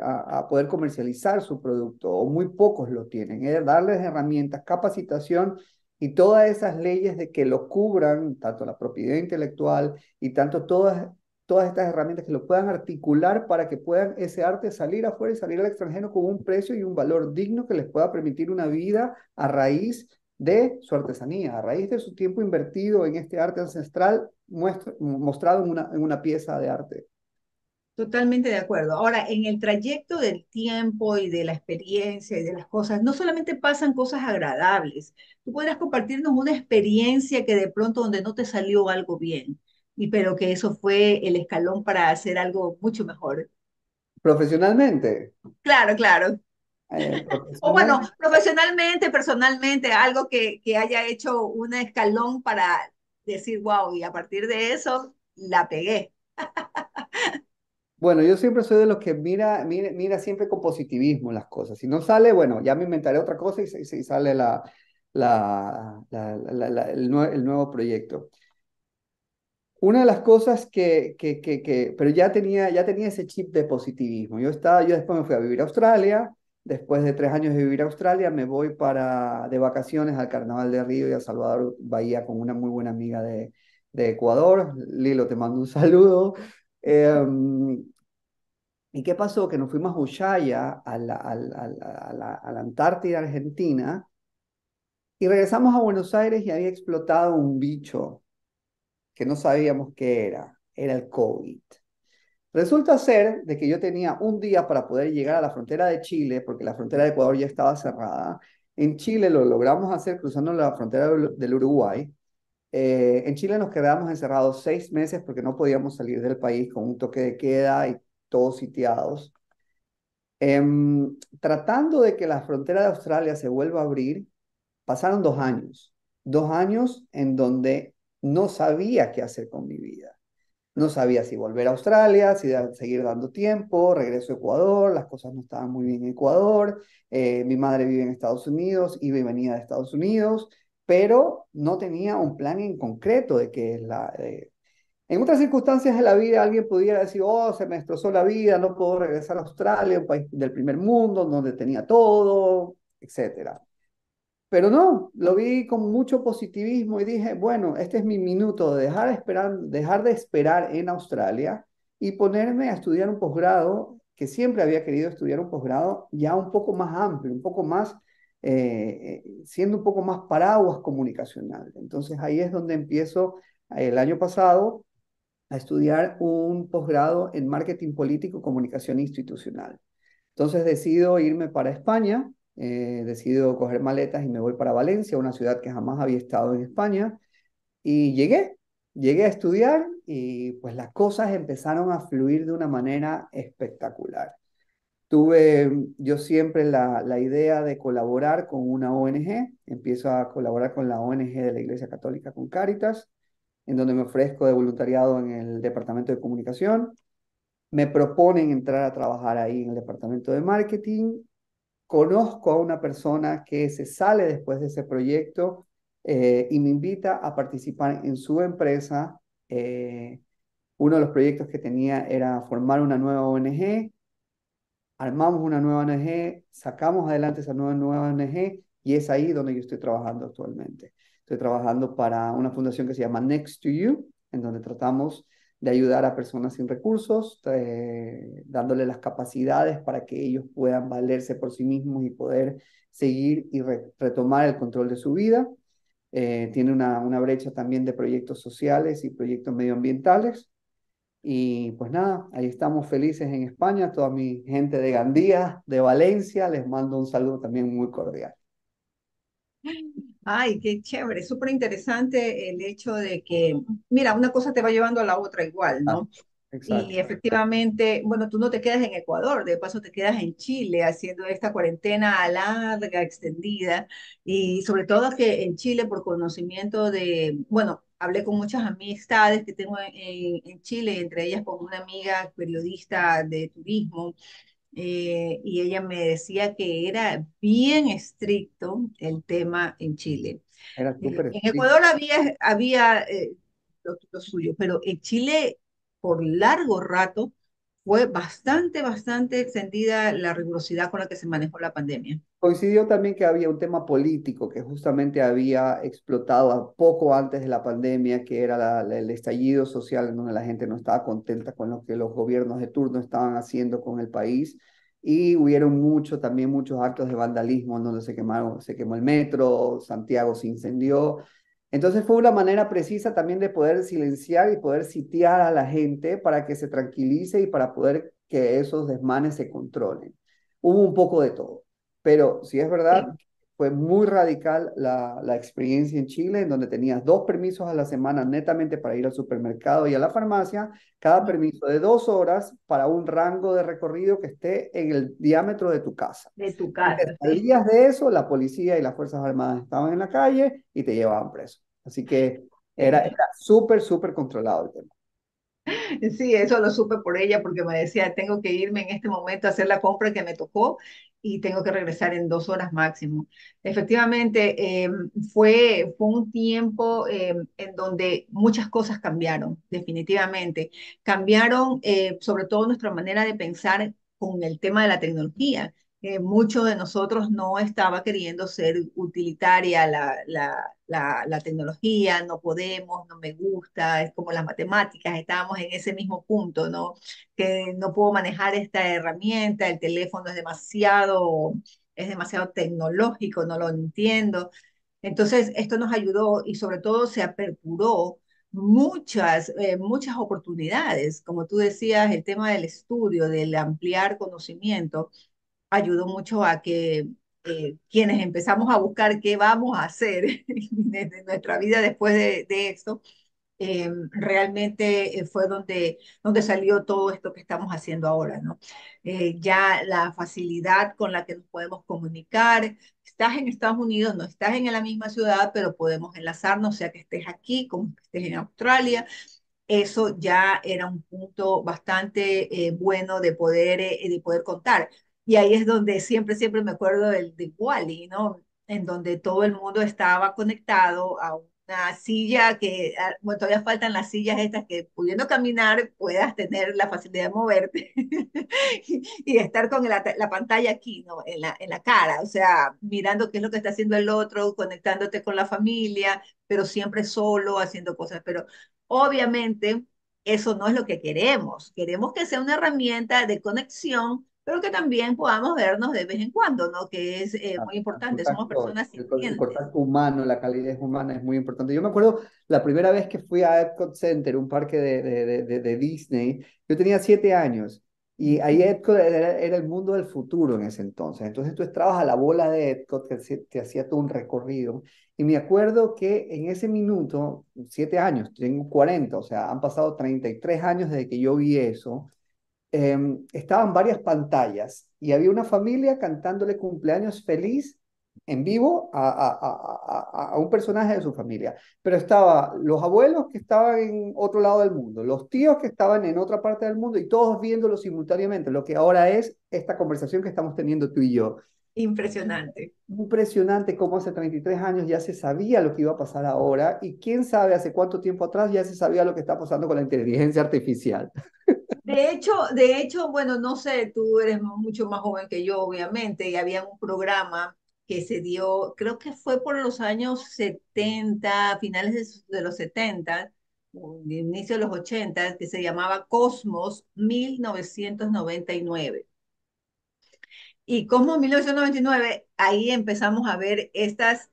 a poder comercializar su producto, o muy pocos lo tienen. Es darles herramientas, capacitación y todas esas leyes de que lo cubran, tanto la propiedad intelectual y tanto todas estas herramientas que lo puedan articular para que puedan ese arte salir afuera y salir al extranjero con un precio y un valor digno que les pueda permitir una vida a raíz de su artesanía, a raíz de su tiempo invertido en este arte ancestral mostrado en una pieza de arte. totalmente de acuerdo. Ahora, en el trayecto del tiempo y de la experiencia y de las cosas, no solamente pasan cosas agradables, tú podrías compartirnos una experiencia que de pronto donde no te salió algo bien, y pero que eso fue el escalón para hacer algo mucho mejor. Profesionalmente, Claro, claro. O bueno, profesionalmente. profesionalmente, personalmente, algo que haya hecho un escalón para decir, wow, y a partir de eso la pegué. Bueno, yo siempre soy de los que mira siempre con positivismo las cosas. Si no sale, bueno, ya me inventaré otra cosa y sale el nuevo proyecto. Una de las cosas pero ya tenía ese chip de positivismo. Yo después me fui a vivir a Australia. Después de 3 años de vivir a Australia, me voy de vacaciones al Carnaval de Río y a Salvador Bahía con una muy buena amiga de Ecuador. Lilo, te mando un saludo. ¿Y qué pasó? Que nos fuimos a Ushuaia, a la Antártida Argentina, y regresamos a Buenos Aires y había explotado un bicho que no sabíamos qué era. Era el COVID. Resulta ser de que yo tenía un día para poder llegar a la frontera de Chile, porque la frontera de Ecuador ya estaba cerrada. En Chile lo logramos hacer cruzando la frontera del Uruguay. En Chile nos quedamos encerrados 6 meses porque no podíamos salir del país con un toque de queda y todos sitiados. Tratando de que la frontera de Australia se vuelva a abrir, pasaron 2 años. 2 años en donde no sabía qué hacer con mi vida. No sabía si volver a Australia, si seguir dando tiempo, regreso a Ecuador, las cosas no estaban muy bien en Ecuador, mi madre vive en Estados Unidos, iba y venía de Estados Unidos, pero no tenía un plan en concreto de qué es en otras circunstancias de la vida alguien pudiera decir, oh, se me destrozó la vida, no puedo regresar a Australia, un país del primer mundo, donde tenía todo, etcétera. Pero no, lo vi con mucho positivismo y dije, bueno, este es mi minuto de dejar de esperar en Australia y ponerme a estudiar un posgrado, que siempre había querido estudiar un posgrado ya un poco más amplio, un poco más, siendo un poco más paraguas comunicacional. Entonces ahí es donde empiezo el año pasado a estudiar un posgrado en marketing político, comunicación institucional. Entonces decido irme para España, decido coger maletas y me voy para Valencia, una ciudad que jamás había estado en España, y llegué a estudiar y pues las cosas empezaron a fluir de una manera espectacular. Tuve yo siempre la idea de colaborar con una ONG, empiezo a colaborar con la ONG de la Iglesia Católica, con Cáritas, en donde me ofrezco de voluntariado en el departamento de comunicación. Me proponen entrar a trabajar ahí en el departamento de marketing. Conozco a una persona que se sale después de ese proyecto y me invita a participar en su empresa. Uno de los proyectos que tenía era formar una nueva ONG. Armamos una nueva ONG, sacamos adelante esa nueva ONG y es ahí donde yo estoy trabajando actualmente. Estoy trabajando para una fundación que se llama Next to You, en donde tratamos de ayudar a personas sin recursos, dándole las capacidades para que ellos puedan valerse por sí mismos y poder seguir y retomar el control de su vida. Tiene una brecha también de proyectos sociales y proyectos medioambientales. Y pues nada, ahí estamos felices en España, toda mi gente de Gandía, de Valencia, les mando un saludo también muy cordial. Ay, qué chévere, súper interesante el hecho de que, mira, una cosa te va llevando a la otra igual, Ah, ¿no? Y exacto. efectivamente, bueno, tú no te quedas en Ecuador, de paso te quedas en Chile haciendo esta cuarentena larga, extendida, y sobre todo que en Chile, por conocimiento de, bueno, hablé con muchas amistades que tengo en Chile, entre ellas con una amiga periodista de turismo, y ella me decía que era bien estricto el tema en Chile. Era súper En estricto. Ecuador había lo suyo, pero en Chile por largo rato fue bastante extendida la rigurosidad con la que se manejó la pandemia. Coincidió también que había un tema político que justamente había explotado a poco antes de la pandemia, que era el estallido social en donde la gente no estaba contenta con lo que los gobiernos de turno estaban haciendo con el país. Y hubieron también muchos actos de vandalismo en donde se quemó el metro, Santiago se incendió. Entonces fue una manera precisa también de poder silenciar y poder sitiar a la gente para que se tranquilice y para poder que esos desmanes se controlen. Hubo un poco de todo. Pero sí es verdad, Sí. fue muy radical la experiencia en Chile, en donde tenías 2 permisos a la semana netamente para ir al supermercado y a la farmacia, cada permiso de 2 horas para un rango de recorrido que esté en el diámetro de tu casa. De tu Si te casa, sí. salías de eso, la policía y las Fuerzas Armadas estaban en la calle y te llevaban preso. Así que era Sí. súper controlado el tema. Sí, eso lo supe por ella porque me decía, tengo que irme en este momento a hacer la compra que me tocó y tengo que regresar en 2 horas máximo. Efectivamente, fue un tiempo en donde muchas cosas cambiaron, definitivamente. Cambiaron sobre todo nuestra manera de pensar con el tema de la tecnología. Muchos de nosotros no estaba queriendo ser utilitaria la tecnología, no podemos, no me gusta, es como las matemáticas, estábamos en ese mismo punto, ¿no? Que no puedo manejar esta herramienta, el teléfono es demasiado tecnológico, no lo entiendo. Entonces, esto nos ayudó y sobre todo se aperturó muchas oportunidades. Como tú decías, el tema del estudio, del ampliar conocimiento ayudó mucho a que quienes empezamos a buscar qué vamos a hacer de nuestra vida después de esto, realmente fue donde salió todo esto que estamos haciendo ahora, ¿no? Ya la facilidad con la que nos podemos comunicar, estás en Estados Unidos, no estás en la misma ciudad, pero podemos enlazarnos, sea que estés aquí como que estés en Australia. Eso ya era un punto bastante bueno de poder contar. Y ahí es donde siempre me acuerdo de Wall-E, ¿no? En donde todo el mundo estaba conectado a una silla que, bueno, todavía faltan las sillas estas que pudiendo caminar puedas tener la facilidad de moverte y estar con la pantalla aquí, ¿no? En la cara, o sea, mirando qué es lo que está haciendo el otro, conectándote con la familia, pero siempre solo, haciendo cosas. Pero obviamente, eso no es lo que queremos. Queremos que sea una herramienta de conexión, pero que también podamos vernos de vez en cuando, ¿no? Que es muy El importante. Somos contacto, personas el sintientes. contacto humano, la calidez humana es muy importante. Yo me acuerdo la primera vez que fui a Epcot Center, un parque de Disney, yo tenía 7 años y ahí Epcot era el mundo del futuro en ese entonces. Entonces tú entrabas a la bola de Epcot que te hacía todo un recorrido. Y me acuerdo que en ese minuto, 7 años, tengo 40, o sea, han pasado 33 años desde que yo vi eso. Estaban varias pantallas y había una familia cantándole cumpleaños feliz en vivo a un personaje de su familia. Pero estaba los abuelos que estaban en otro lado del mundo, los tíos que estaban en otra parte del mundo y todos viéndolo simultáneamente, lo que ahora es esta conversación que estamos teniendo tú y yo. Impresionante. Impresionante cómo hace 33 años ya se sabía lo que iba a pasar ahora y quién sabe hace cuánto tiempo atrás ya se sabía lo que está pasando con la inteligencia artificial. Bueno, no sé, tú eres mucho más joven que yo, obviamente, y había un programa que se dio, creo que fue por los años 70, finales de los 70, inicio de los 80, que se llamaba Cosmos 1999. Y como 1999, ahí empezamos a ver estas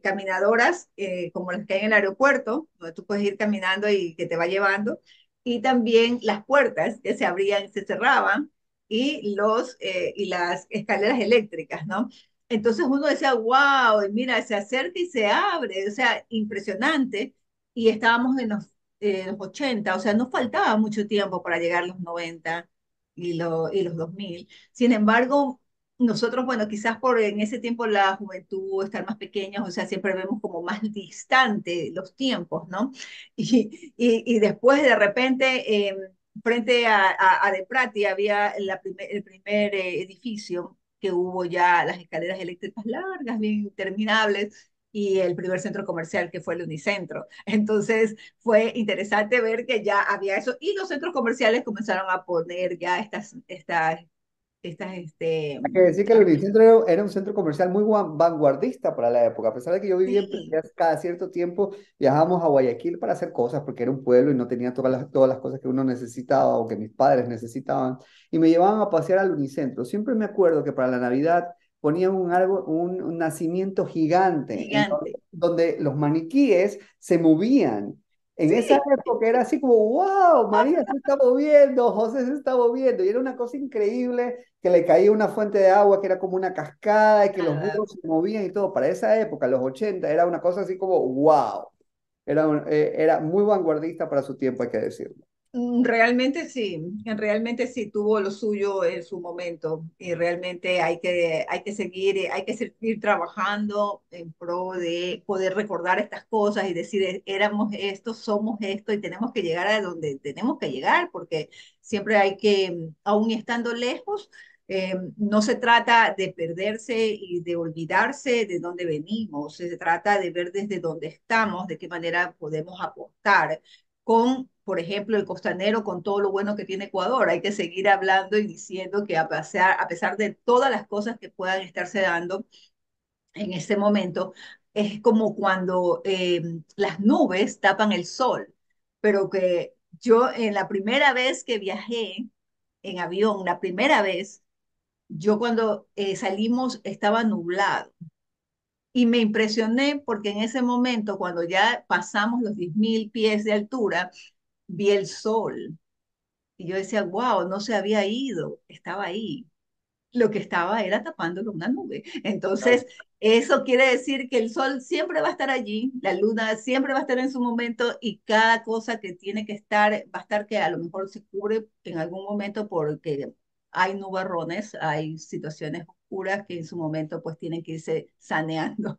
caminadoras como las que hay en el aeropuerto, donde tú puedes ir caminando y que te va llevando, y también las puertas que se abrían y se cerraban, y las escaleras eléctricas, ¿no? Entonces uno decía, wow, mira, se acerca y se abre, o sea, impresionante, y estábamos en los 80, o sea, no faltaba mucho tiempo para llegar a los 90 y los 2000. Sin embargo, nosotros, bueno, quizás por en ese tiempo la juventud, estar más pequeños, o sea, siempre vemos como más distante los tiempos, ¿no? Y después de repente, frente a De Prati había el primer edificio que hubo ya las escaleras eléctricas largas, bien interminables, y el primer centro comercial que fue el Unicentro. Entonces fue interesante ver que ya había eso y los centros comerciales comenzaron a poner ya estas, Hay que decir que el Unicentro era un centro comercial muy vanguardista para la época. A pesar de que yo vivía en sí, Pereira, cada cierto tiempo viajábamos a Guayaquil para hacer cosas, porque era un pueblo y no tenía todas las cosas que uno necesitaba o que mis padres necesitaban. Y me llevaban a pasear al Unicentro. Siempre me acuerdo que para la Navidad ponían un árbol, un nacimiento gigante, gigante. donde los maniquíes se movían. En esa Sí, época era así como, wow, María se está moviendo, José se está moviendo, y era una cosa increíble que le caía una fuente de agua que era como una cascada y que los ah, burros se movían y todo. Para esa época, los 80 era una cosa así como, wow, era muy vanguardista para su tiempo, hay que decirlo. realmente sí tuvo lo suyo en su momento y realmente hay que seguir trabajando en pro de poder recordar estas cosas y decir, éramos esto, somos esto y tenemos que llegar a donde tenemos que llegar porque siempre hay que, aún estando lejos, no se trata de perderse y de olvidarse de dónde venimos, se trata de ver desde dónde estamos, de qué manera podemos aportar con, por ejemplo, el costanero, con todo lo bueno que tiene Ecuador. Hay que seguir hablando y diciendo que a pesar de todas las cosas que puedan estarse dando en este momento, es como cuando las nubes tapan el sol, pero que yo en la primera vez que viajé en avión, la primera vez, yo cuando salimos estaba nublado. Y me impresioné porque en ese momento, cuando ya pasamos los 10.000 pies de altura, vi el sol y yo decía, wow, no se había ido, estaba ahí. Lo que estaba era tapándolo una nube. Entonces, eso quiere decir que el sol siempre va a estar allí, la luna siempre va a estar en su momento y cada cosa que tiene que estar, va a estar que a lo mejor se cubre en algún momento porque hay nubarrones, hay situaciones oscuras que en su momento pues tienen que irse saneando.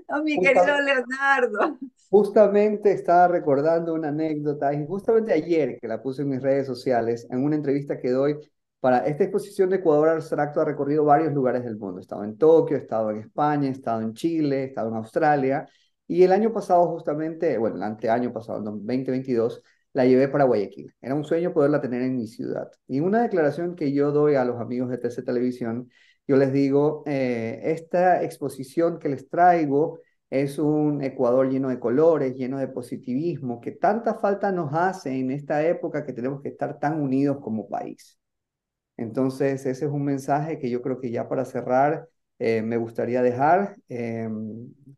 Oh, mi querido Leonardo. Justamente estaba recordando una anécdota y justamente ayer que la puse en mis redes sociales, en una entrevista que doy para esta exposición de Ecuador Abstracto, ha recorrido varios lugares del mundo. He estado en Tokio, he estado en España, he estado en Chile, he estado en Australia y el año pasado justamente, bueno, el anteaño pasado, el 2022, la llevé para Guayaquil. Era un sueño poderla tener en mi ciudad. Y una declaración que yo doy a los amigos de TC Televisión, yo les digo, esta exposición que les traigo es un Ecuador lleno de colores, lleno de positivismo, que tanta falta nos hace en esta época que tenemos que estar tan unidos como país. Entonces, ese es un mensaje que yo creo que ya para cerrar me gustaría dejar.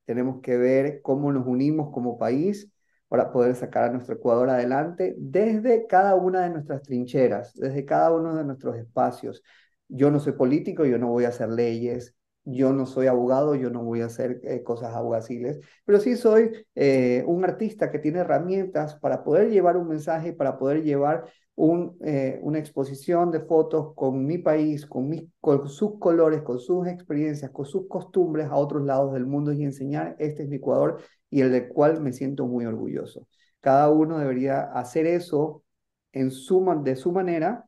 Tenemos que ver cómo nos unimos como país para poder sacar a nuestro Ecuador adelante desde cada una de nuestras trincheras, desde cada uno de nuestros espacios. Yo no soy político, yo no voy a hacer leyes, yo no soy abogado, yo no voy a hacer cosas aguaciles, pero sí soy un artista que tiene herramientas para poder llevar un mensaje, para poder llevar una exposición de fotos con mi país, con sus colores, con sus experiencias, con sus costumbres a otros lados del mundo y enseñar, este es mi Ecuador y el del cual me siento muy orgulloso. Cada uno debería hacer eso de su manera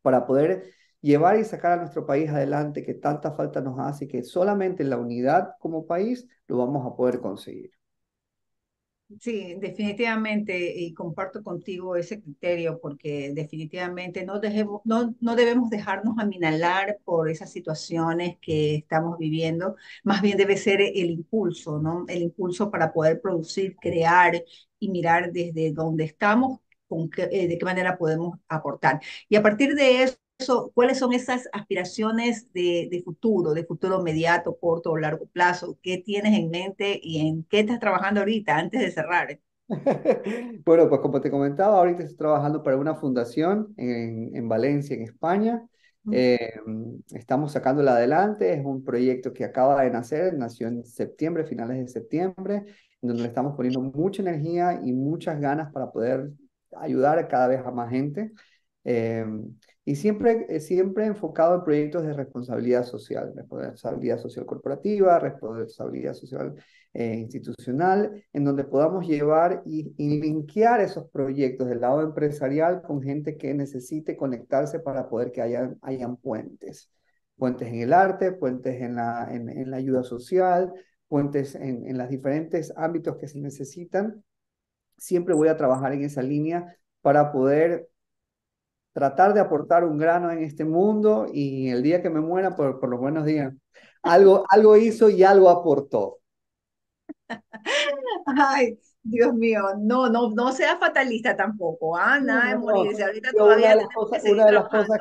para poder llevar y sacar a nuestro país adelante, que tanta falta nos hace y que solamente en la unidad como país lo vamos a poder conseguir. Sí, definitivamente, y comparto contigo ese criterio, porque definitivamente no debemos dejarnos aminalar por esas situaciones que estamos viviendo. Más bien debe ser el impulso, ¿no? El impulso para poder producir, crear y mirar desde donde estamos, de qué manera podemos aportar. Y a partir de eso, ¿cuáles son esas aspiraciones de futuro mediato, corto o largo plazo? ¿Qué tienes en mente y en qué estás trabajando ahorita antes de cerrar? Bueno, pues como te comentaba, ahorita estoy trabajando para una fundación en Valencia, en España. Estamos sacándola adelante, es un proyecto que acaba de nacer, nació en septiembre, finales de septiembre, en donde le estamos poniendo mucha energía y muchas ganas para poder ayudar a cada vez a más gente. Eh, y siempre enfocado en proyectos de responsabilidad social corporativa, responsabilidad social institucional, en donde podamos llevar y linkear esos proyectos del lado empresarial con gente que necesite conectarse para poder que hayan puentes. Puentes en el arte, puentes en la ayuda social, puentes en los diferentes ámbitos que se necesitan. Siempre voy a trabajar en esa línea para poder tratar de aportar un grano en este mundo y el día que me muera, por los buenos días, algo hizo y algo aportó. Ay, Dios mío, no sea fatalista tampoco, ¿ah? No, Nada de no, no. morirse, ahorita Yo todavía tenemos que seguir trabajando.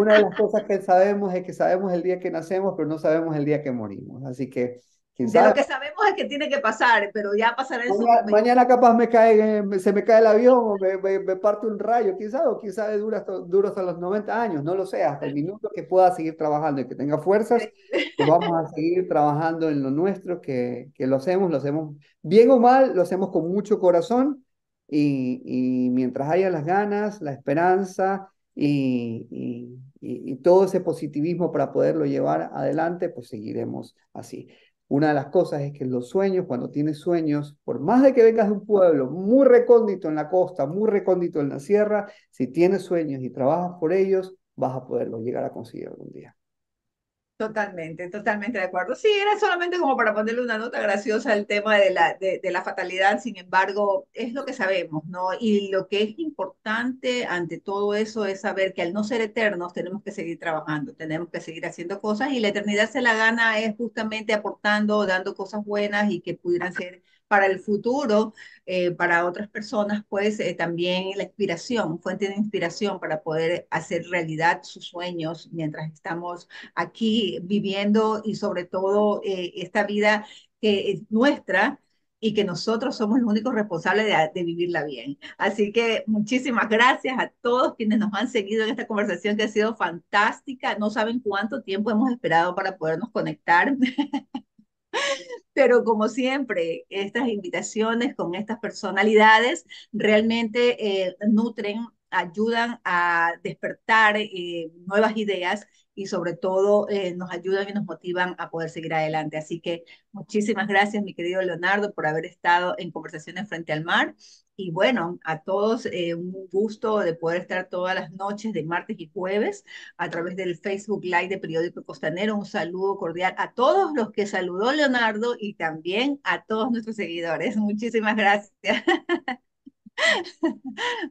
una de las cosas que sabemos es que sabemos el día que nacemos, pero no sabemos el día que morimos. Así que, quién De lo sabe, que sabemos es que tiene que pasar, pero ya pasará en su momento. mañana capaz se me cae el avión o me parte un rayo, quién sabe dura hasta los 90 años, no lo sé, hasta el minuto que pueda seguir trabajando y que tenga fuerzas, pues vamos a seguir trabajando en lo nuestro, que lo hacemos bien o mal, lo hacemos con mucho corazón y mientras haya las ganas, la esperanza y todo ese positivismo para poderlo llevar adelante, pues seguiremos así. Una de las cosas es que los sueños, cuando tienes sueños, por más de que vengas de un pueblo muy recóndito en la costa, muy recóndito en la sierra, si tienes sueños y trabajas por ellos, vas a poderlos llegar a conseguir algún día. Totalmente, totalmente de acuerdo. Sí, era solamente como para ponerle una nota graciosa al tema de la fatalidad, sin embargo, es lo que sabemos, ¿no? Y lo que es importante ante todo eso es saber que al no ser eternos tenemos que seguir trabajando, tenemos que seguir haciendo cosas y la eternidad se la gana es justamente aportando, dando cosas buenas y que pudieran ser para el futuro, para otras personas, pues también la inspiración, fuente de inspiración para poder hacer realidad sus sueños mientras estamos aquí viviendo y sobre todo esta vida que es nuestra y que nosotros somos los únicos responsables de vivirla bien. Así que muchísimas gracias a todos quienes nos han seguido en esta conversación que ha sido fantástica. No saben cuánto tiempo hemos esperado para podernos conectar. Pero como siempre, estas invitaciones con estas personalidades realmente nutren, ayudan a despertar nuevas ideas y sobre todo nos ayudan y nos motivan a poder seguir adelante. Así que muchísimas gracias, mi querido Leonardo, por haber estado en Conversaciones Frente al Mar. Y bueno, a todos un gusto de poder estar todas las noches de martes y jueves a través del Facebook Live de Periódico Costanero. Un saludo cordial a todos los que saludó Leonardo y también a todos nuestros seguidores. Muchísimas gracias.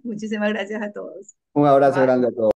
Muchísimas gracias a todos. Un abrazo Bye. grande a todos.